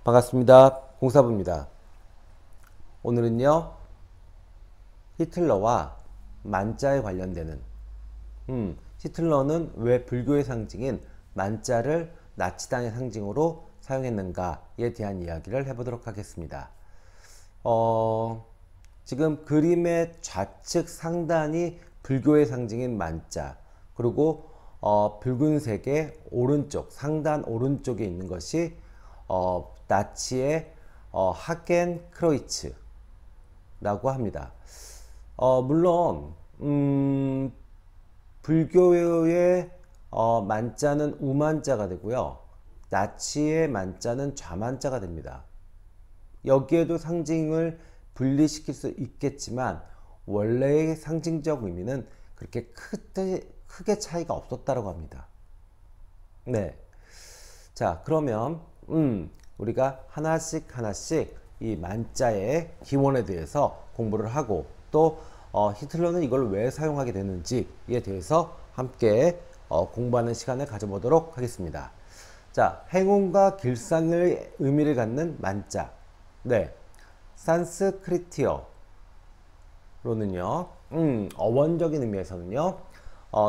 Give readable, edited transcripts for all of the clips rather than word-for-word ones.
반갑습니다. 공사부입니다. 오늘은요, 히틀러와 만자에 관련되는, 히틀러는 왜 불교의 상징인 만자를 나치당의 상징으로 사용했는가에 대한 이야기를 해보도록 하겠습니다. 지금 그림의 좌측 상단이 불교의 상징인 만자, 그리고 붉은색의 오른쪽, 상단 오른쪽에 있는 것이 나치의 하겐크로이츠라고 합니다. 물론 불교의 만자는 우만자가 되고요, 나치의 만자는 좌만자가 됩니다. 여기에도 상징을 분리시킬 수 있겠지만 원래의 상징적 의미는 그렇게 크게 차이가 없었다고 합니다. 네. 자, 그러면 우리가 하나씩 이 만자의 기원에 대해서 공부를 하고, 또 히틀러는 이걸 왜 사용하게 되는지에 대해서 함께 공부하는 시간을 가져보도록 하겠습니다. 자, 행운과 길상의 의미를 갖는 만자. 네, 산스크리트어로는요, 어원적인 의미에서는요,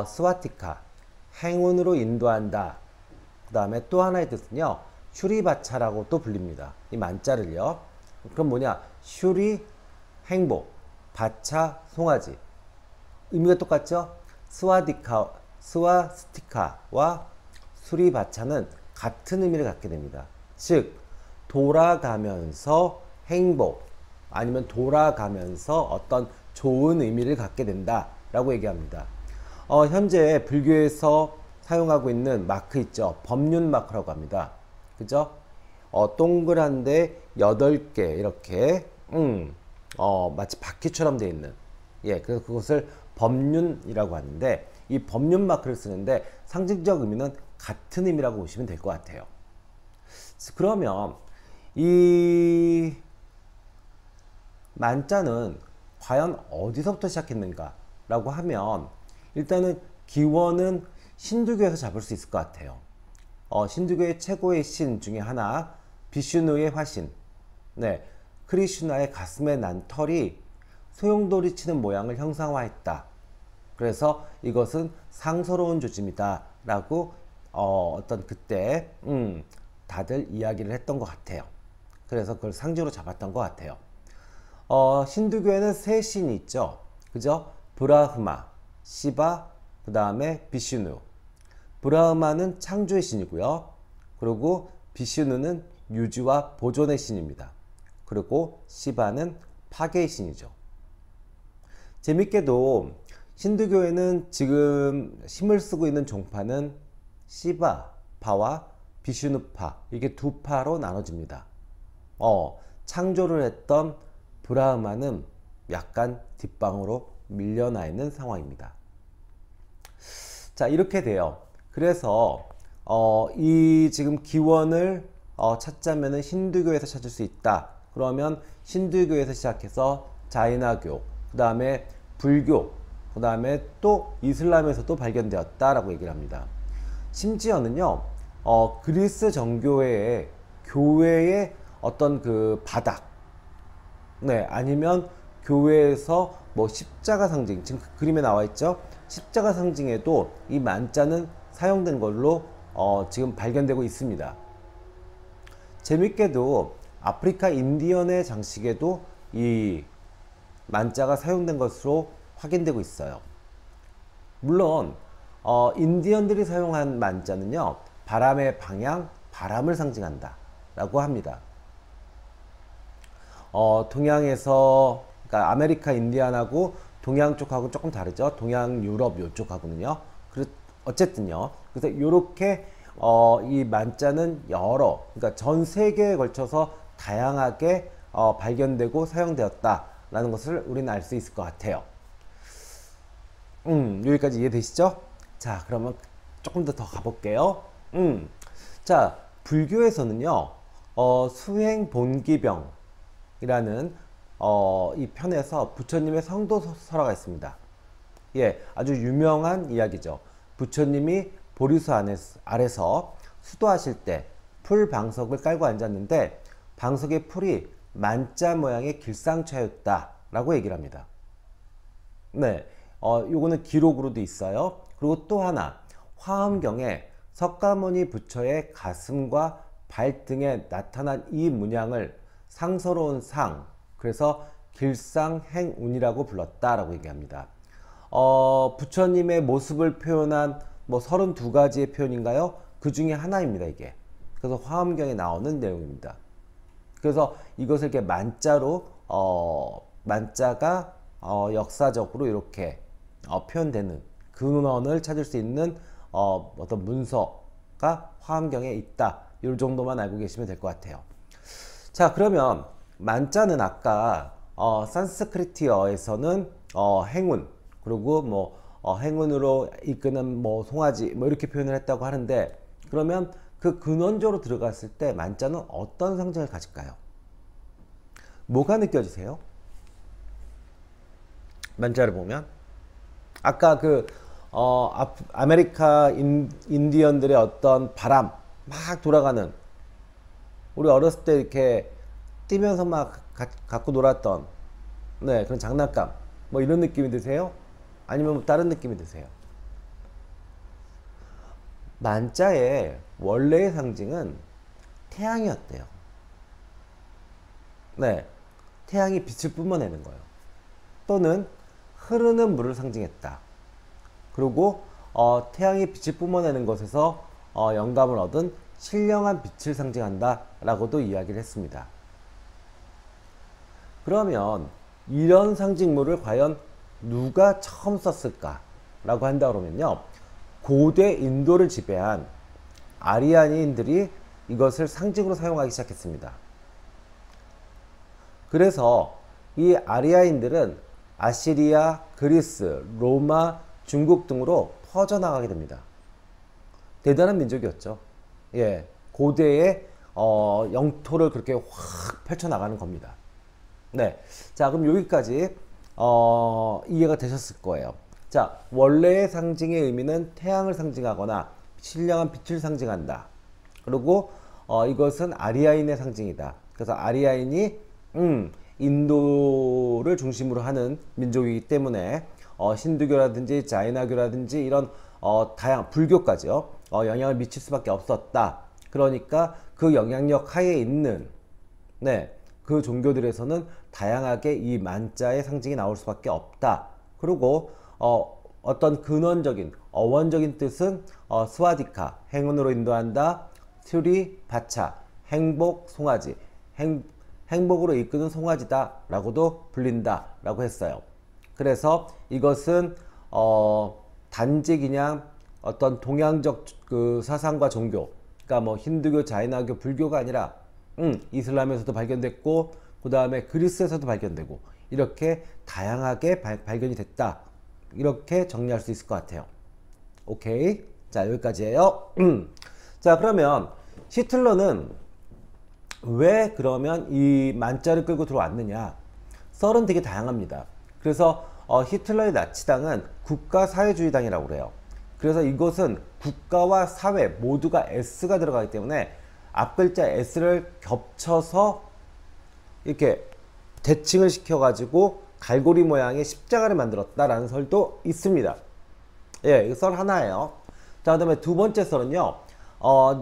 스와티카, 행운으로 인도한다. 그 다음에 또 하나의 뜻은요, 슈리바차라고 또 불립니다. 이 만자를요. 그럼 뭐냐? 슈리, 행복, 바차, 송아지. 의미가 똑같죠? 스와스티카와 수리바차는 같은 의미를 갖게 됩니다. 즉, 돌아가면서 행복, 아니면 돌아가면서 어떤 좋은 의미를 갖게 된다라고 얘기합니다. 현재 불교에서 사용하고 있는 마크 있죠? 법륜 마크라고 합니다. 그죠? 동그란데 8개 이렇게 마치 바퀴처럼 되어 있는, 그래서 그것을 법륜이라고 하는데, 이 법륜 마크를 쓰는데 상징적 의미는 같은 의미라고 보시면 될 것 같아요. 그러면 이 만자는 과연 어디서부터 시작했는가 라고 하면, 일단은 기원은 신두교에서 잡을 수 있을 것 같아요. 신두교의 최고의 신 중에 하나, 비슈누의 화신, 크리슈나의 가슴에 난 털이 소용돌이 치는 모양을 형상화했다. 그래서 이것은 상서로운 조짐이다 라고 어떤 그때 다들 이야기를 했던 것 같아요. 그래서 그걸 상징으로 잡았던 것 같아요. 신두교에는 세 신이 있죠. 그죠? 브라흐마, 시바, 그 다음에 비슈누. 브라흐마는 창조의 신이고요. 그리고 비슈누는 유지와 보존의 신입니다. 그리고 시바는 파괴의 신이죠. 재밌게도 신두교에는 지금 힘을 쓰고 있는 종파는 시바파와 비슈누파, 이게 두 파로 나눠집니다. 창조를 했던 브라흐마는 약간 뒷방으로 밀려나 있는 상황입니다. 자, 이렇게 돼요. 그래서 이 지금 기원을 찾자면은 힌두교에서 찾을 수 있다. 그러면 신두교에서 시작해서 자이나교, 그 다음에 불교, 그 다음에 또 이슬람에서도 발견되었다라고 얘기를 합니다. 심지어는요, 그리스 정교회의 교회의 어떤 그 바닥, 아니면 교회에서 뭐 십자가 상징, 지금 그 그림에 나와 있죠? 십자가 상징에도 이 만자는 사용된 걸로 지금 발견되고 있습니다. 재밌게도 아프리카 인디언의 장식에도 이 만자가 사용된 것으로 확인되고 있어요. 물론 인디언들이 사용한 만자는요, 바람의 방향, 바람을 상징한다 라고 합니다. 동양에서, 그러니까 아메리카 인디안하고 동양 쪽하고 조금 다르죠. 동양 유럽 요쪽하고는요. 어쨌든요. 그래서 이렇게 이 만자는 그러니까 전 세계에 걸쳐서 다양하게 발견되고 사용되었다라는 것을 우리는 알 수 있을 것 같아요. 여기까지 이해되시죠? 자, 그러면 조금 더 가볼게요. 자, 불교에서는요, 수행본기병이라는 이 편에서 부처님의 성도설화가 있습니다. 아주 유명한 이야기죠. 부처님이 보리수 아래서 수도하실 때 풀 방석을 깔고 앉았는데 방석의 풀이 만자 모양의 길상차였다라고 얘기를 합니다. 네, 요거는 기록으로도 있어요. 그리고 또 하나, 화엄경에 석가모니 부처의 가슴과 발등에 나타난 이 문양을 상서로운 상, 그래서 길상행운이라고 불렀다라고 얘기합니다. 부처님의 모습을 표현한 뭐 32가지의 표현인가요? 그 중에 하나입니다, 이게. 그래서 화엄경에 나오는 내용입니다. 그래서 이것을 이렇게 만자로, 만자가 역사적으로 이렇게 표현되는 근원을 찾을 수 있는 어떤 문서가 화엄경에 있다. 이 정도만 알고 계시면 될 것 같아요. 자, 그러면 만자는 아까 산스크리트어에서는 행운, 그리고 뭐 행운으로 이끄는 뭐 송아지 뭐 이렇게 표현을 했다고 하는데, 그러면 그 근원적으로 들어갔을 때 만자는 어떤 상징을 가질까요? 뭐가 느껴지세요? 만자를 보면 아까 그 아메리카 인디언들의 어떤 바람 막 돌아가는, 우리 어렸을 때 이렇게 뛰면서 막 갖고 놀았던 네, 그런 장난감 뭐 이런 느낌이 드세요? 아니면 뭐 다른 느낌이 드세요? 만자의 원래의 상징은 태양이었대요. 네, 태양이 빛을 뿜어내는 거예요. 또는 흐르는 물을 상징했다. 그리고 태양이 빛을 뿜어내는 것에서 영감을 얻은 신령한 빛을 상징한다 라고도 이야기를 했습니다. 그러면 이런 상징물을 과연 누가 처음 썼을까 라고 한다 그러면요, 고대 인도를 지배한 아리아인들이 이것을 상징으로 사용하기 시작했습니다. 그래서 이 아리아인들은 아시리아, 그리스, 로마, 중국 등으로 퍼져나가게 됩니다. 대단한 민족이었죠. 예, 고대의 영토를 그렇게 확 펼쳐나가는 겁니다. 네, 자, 그럼 여기까지 이해가 되셨을 거예요. 자, 원래의 상징의 의미는 태양을 상징하거나 신령한 빛을 상징한다. 그리고 이것은 아리아인의 상징이다. 그래서 아리아인이 인도를 중심으로 하는 민족이기 때문에 신두교라든지 자이나교라든지 이런 다양한 불교까지요, 영향을 미칠 수밖에 없었다. 그러니까 그 영향력 하에 있는 네, 그 종교들에서는 다양하게 이 만자의 상징이 나올 수밖에 없다. 그리고 어떤 근원적인 어원적인 뜻은 스와디카, 행운으로 인도한다. 튜리, 바차, 행복, 송아지, 행복으로 이끄는 송아지다 라고도 불린다 라고 했어요. 그래서 이것은 단지 그냥 어떤 동양적 그 사상과 종교, 그러니까 뭐 힌두교, 자이나교, 불교가 아니라 이슬람에서도 발견됐고, 그 다음에 그리스에서도 발견되고, 이렇게 다양하게 발견이 됐다. 이렇게 정리할 수 있을 것 같아요. 오케이, 자, 여기까지예요. 자, 그러면 히틀러는 왜 그러면 이 만자를 끌고 들어왔느냐? 썰은 되게 다양합니다. 그래서 히틀러의 나치당은 국가사회주의당이라고 그래요. 그래서 이것은 국가와 사회 모두가 S가 들어가기 때문에 앞글자 S를 겹쳐서 이렇게 대칭을 시켜가지고 갈고리 모양의 십자가를 만들었다라는 설도 있습니다. 예, 이 썰 하나예요. 자, 그 다음에 두 번째 썰은요,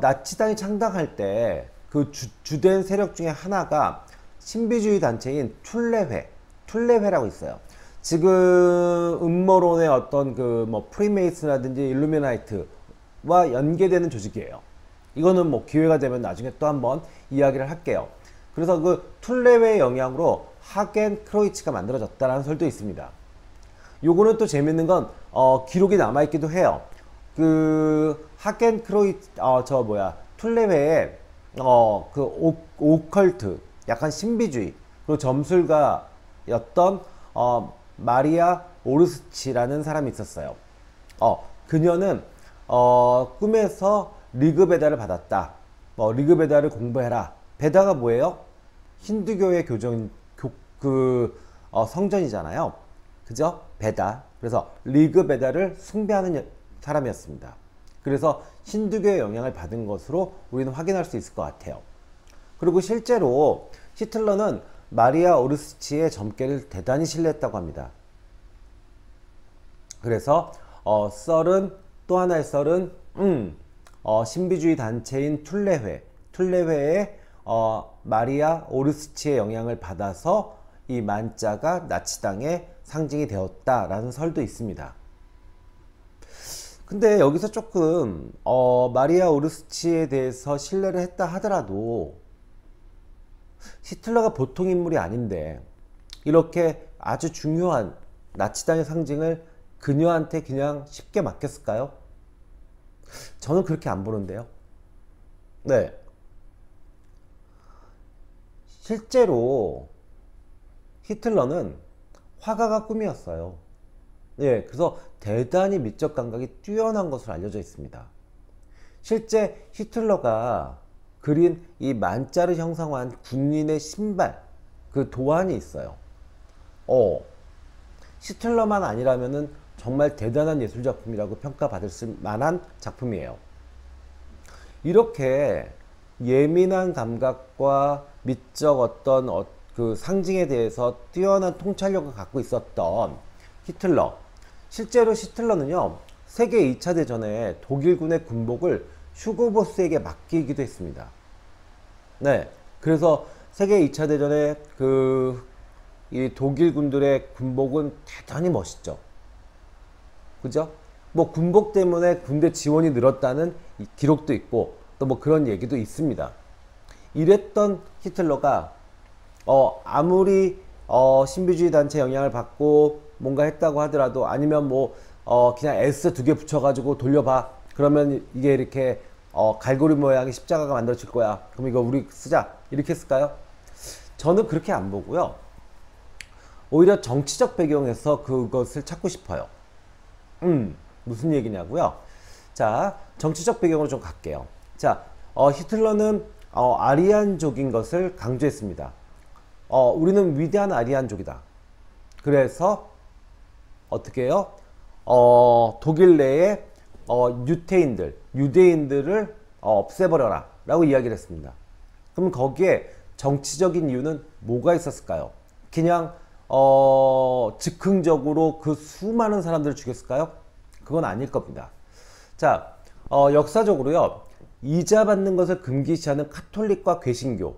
나치당이 창당할 때 그 주된 세력 중에 하나가 신비주의 단체인 툴레회라고 있어요. 지금 음모론의 어떤 그 뭐 프리메이슨이라든지 일루미나이트와 연계되는 조직이에요. 이거는 뭐 기회가 되면 나중에 또 한번 이야기를 할게요. 그래서 그 툴레회의 영향으로 하겐 크로이츠가 만들어졌다라는 설도 있습니다. 요거는 또 재밌는 건 기록이 남아있기도 해요. 그 하겐 크로이츠 툴레회의 그 오컬트, 약간 신비주의, 그리고 점술가였던 마리아 오르스치라는 사람이 있었어요. 그녀는 꿈에서 리그베다를 받았다. 리그베다를 공부해라. 베다가 뭐예요? 힌두교의 성전이잖아요. 그죠? 베다. 그래서 리그베다를 숭배하는 사람이었습니다. 그래서 힌두교의 영향을 받은 것으로 우리는 확인할 수 있을 것 같아요. 그리고 실제로 히틀러는 마리아 오르스치의 점괘를 대단히 신뢰했다고 합니다. 그래서 썰은 또 하나의 썰은 신비주의 단체인 툴레회의 마리아 오르스치의 영향을 받아서 이 만자가 나치당의 상징이 되었다라는 설도 있습니다. 근데 여기서 조금 마리아 오르스치에 대해서 신뢰를 했다 하더라도 히틀러가 보통 인물이 아닌데 이렇게 아주 중요한 나치당의 상징을 그녀한테 그냥 쉽게 맡겼을까요? 저는 그렇게 안 보는데요. 네. 실제로 히틀러는 화가가 꿈이었어요. 예, 그래서 대단히 미적 감각이 뛰어난 것으로 알려져 있습니다. 실제 히틀러가 그린 이 만자를 형상화한 군인의 신발, 그 도안이 있어요. 히틀러만 아니라면은 정말 대단한 예술작품이라고 평가받을 만한 작품이에요. 이렇게 예민한 감각과 미적 어떤 그 상징에 대해서 뛰어난 통찰력을 갖고 있었던 히틀러. 실제로 히틀러는요, 세계 2차 대전에 독일군의 군복을 휴고 보스에게 맡기기도 했습니다. 네. 그래서 세계 2차 대전에 이 독일군들의 군복은 대단히 멋있죠. 그죠? 뭐 군복 때문에 군대 지원이 늘었다는 기록도 있고 또 뭐 그런 얘기도 있습니다. 이랬던 히틀러가 아무리 신비주의 단체 영향을 받고 뭔가 했다고 하더라도 아니면 뭐 그냥 S 2개 붙여가지고 돌려봐 그러면 이게 이렇게 갈고리 모양의 십자가가 만들어질 거야 그럼 이거 우리 쓰자 이렇게 했을까요? 저는 그렇게 안 보고요, 오히려 정치적 배경에서 그것을 찾고 싶어요. 무슨 얘기냐고요? 자, 정치적 배경으로 좀 갈게요. 자, 히틀러는 아리안족인 것을 강조했습니다. 우리는 위대한 아리안족이다. 그래서 어떻게 해요? 독일 내에 유대인들을 없애버려라 라고 이야기를 했습니다. 그럼 거기에 정치적인 이유는 뭐가 있었을까요? 그냥 즉흥적으로 그 수많은 사람들을 죽였을까요? 그건 아닐 겁니다. 자, 역사적으로요, 이자 받는 것을 금기시하는 카톨릭과 개신교,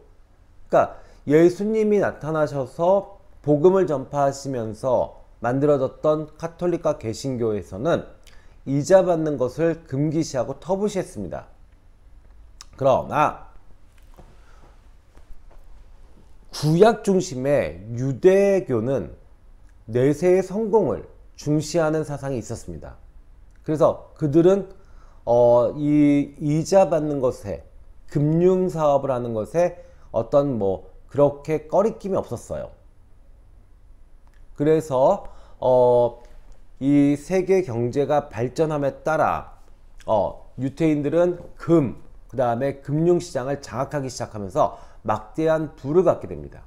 그러니까 예수님이 나타나셔서 복음을 전파하시면서 만들어졌던 카톨릭과 개신교에서는 이자 받는 것을 금기시하고 터부시했습니다. 그러나 구약 중심의 유대교는 내세의 성공을 중시하는 사상이 있었습니다. 그래서 그들은 이 이자 받는 것에, 금융 사업을 하는 것에 어떤 뭐 그렇게 꺼리낌이 없었어요. 그래서 이 세계 경제가 발전함에 따라 유태인들은 그 다음에 금융시장을 장악하기 시작하면서 막대한 부를 갖게 됩니다.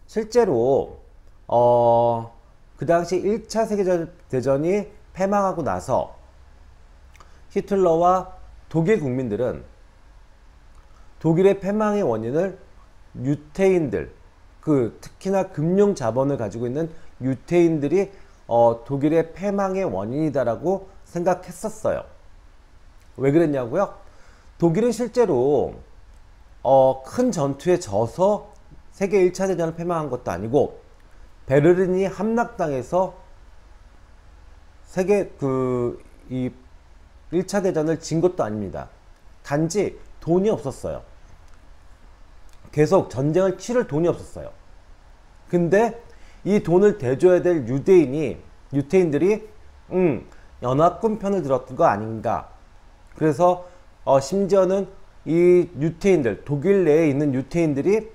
실제로 그 당시 1차 세계대전이 패망하고 나서 히틀러와 독일 국민들은 독일의 패망의 원인을 유태인들, 특히나 금융 자본을 가지고 있는 유태인들이 독일의 패망의 원인이다라고 생각했었어요. 왜 그랬냐고요? 독일은 실제로 큰 전투에 져서 세계 1차 대전을 패망한 것도 아니고 베를린이 함락당해서 이 1차 대전을 진 것도 아닙니다. 단지 돈이 없었어요. 계속 전쟁을 치를 돈이 없었어요. 근데 이 돈을 대줘야 될 유태인들이 연합군 편을 들었던 거 아닌가. 그래서 심지어는 이 유태인들, 독일 내에 있는 유태인들이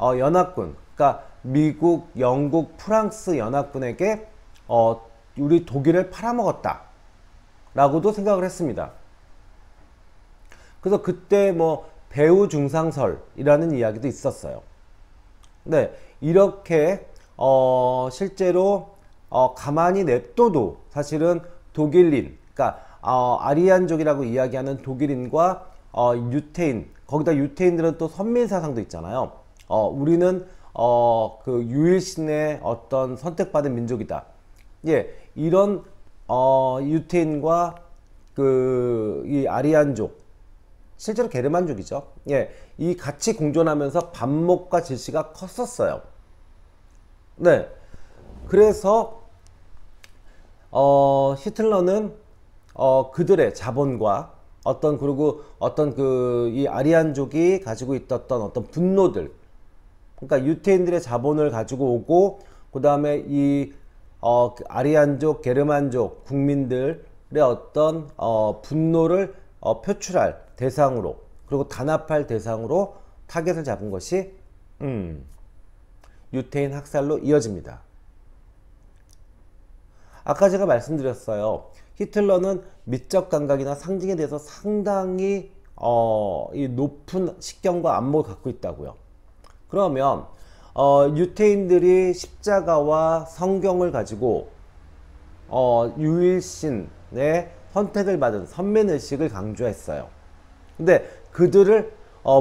연합군, 그러니까 미국, 영국, 프랑스 연합군에게 우리 독일을 팔아먹었다 라고도 생각을 했습니다. 그래서 그때 뭐 배후 중상설이라는 이야기도 있었어요. 네, 이렇게 실제로 가만히 냅둬도 사실은 독일인, 그러니까 아리안족이라고 이야기하는 독일인과 유태인, 거기다 유태인들은 또 선민사상도 있잖아요. 우리는 그 유일신의 어떤 선택받은 민족이다. 예, 이런 유태인과 그 이 아리안족, 실제로 게르만족이죠. 예, 이 같이 공존하면서 반목과 질시가 컸었어요. 네, 그래서 히틀러는 그들의 자본과 그리고 어떤 그 이 아리안족이 가지고 있었던 어떤 분노들, 그러니까 유태인들의 자본을 가지고 오고, 그 다음에 이 그 아리안족, 게르만족 국민들의 어떤 분노를 표출할 대상으로, 그리고 단합할 대상으로 타겟을 잡은 것이 유태인 학살로 이어집니다. 아까 제가 말씀드렸어요. 히틀러는 미적 감각이나 상징에 대해서 상당히 이 높은 식견과 안목을 갖고 있다고요. 그러면 유태인들이 십자가와 성경을 가지고 유일신의 선택을 받은 선민의식을 강조했어요. 근데 그들을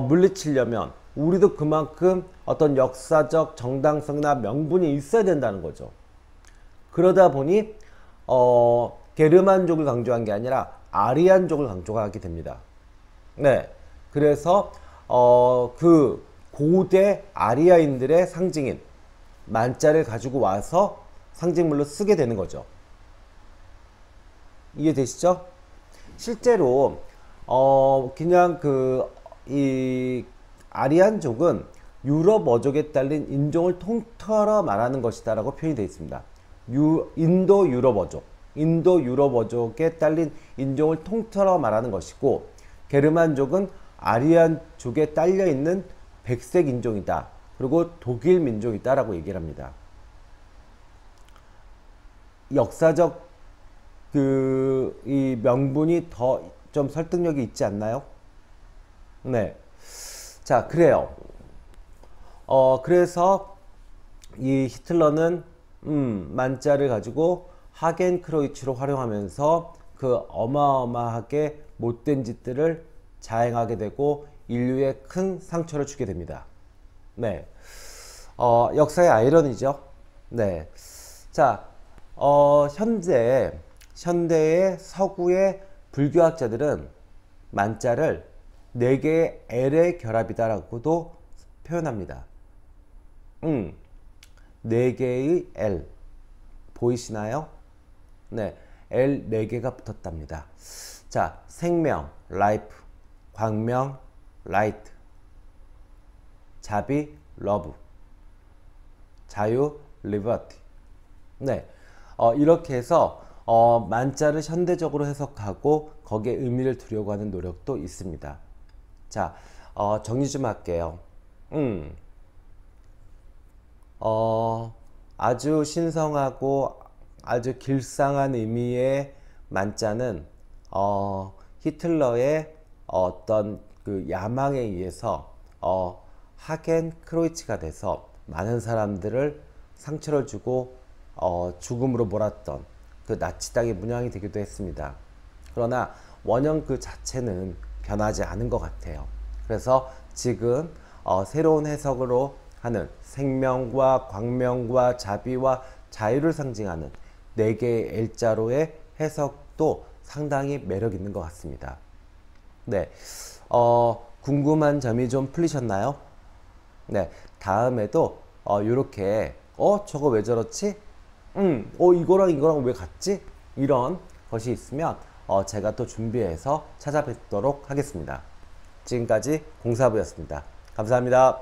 물리치려면 우리도 그만큼 어떤 역사적 정당성이나 명분이 있어야 된다는 거죠. 그러다 보니 게르만족을 강조한 게 아니라 아리안족을 강조하게 됩니다. 네, 그래서 그 고대 아리아인들의 상징인 만자를 가지고 와서 상징물로 쓰게 되는 거죠. 이해되시죠? 실제로 그냥 이 아리안족은 유럽 어족에 딸린 인종을 통틀어 말하는 것이다 라고 표현이 되어 있습니다. 인도 유럽 어족에 딸린 인종을 통틀어 말하는 것이고, 게르만족은 아리안족에 딸려 있는 백색 인종이다, 그리고 독일 민족이다 라고 얘기를 합니다. 역사적 이 명분이 더 좀 설득력이 있지 않나요? 네. 자, 그래요. 그래서 이 히틀러는 만자를 가지고 하겐크로이츠로 활용하면서 그 어마어마하게 못된 짓들을 자행하게 되고 인류에 큰 상처를 주게 됩니다. 네. 역사의 아이러니죠. 네. 자, 현대의 서구의 불교학자들은 만자를 4개의 L의 결합이다라고도 표현합니다. 4개의 L 보이시나요? 네, L 4개가 붙었답니다. 자, 생명, life, 광명, light, 자비, love, 자유, liberty. 네, 이렇게 해서 만자를 현대적으로 해석하고 거기에 의미를 두려고 하는 노력도 있습니다. 자, 정리 좀 할게요. 아주 신성하고 아주 길상한 의미의 만자는 히틀러의 어떤 그 야망에 의해서 하겐크로이츠가 돼서 많은 사람들을 상처를 주고 죽음으로 몰았던 그 나치 땅의 문양이 되기도 했습니다. 그러나 원형 그 자체는 변하지 않은 것 같아요. 그래서 지금 새로운 해석으로 하는 생명과 광명과 자비와 자유를 상징하는 4개의 L자로의 해석도 상당히 매력 있는 것 같습니다. 네, 궁금한 점이 좀 풀리셨나요? 네, 다음에도 이렇게 저거 왜 저렇지? 이거랑 왜 같지? 이런 것이 있으면 제가 또 준비해서 찾아뵙도록 하겠습니다. 지금까지 공사부였습니다. 감사합니다.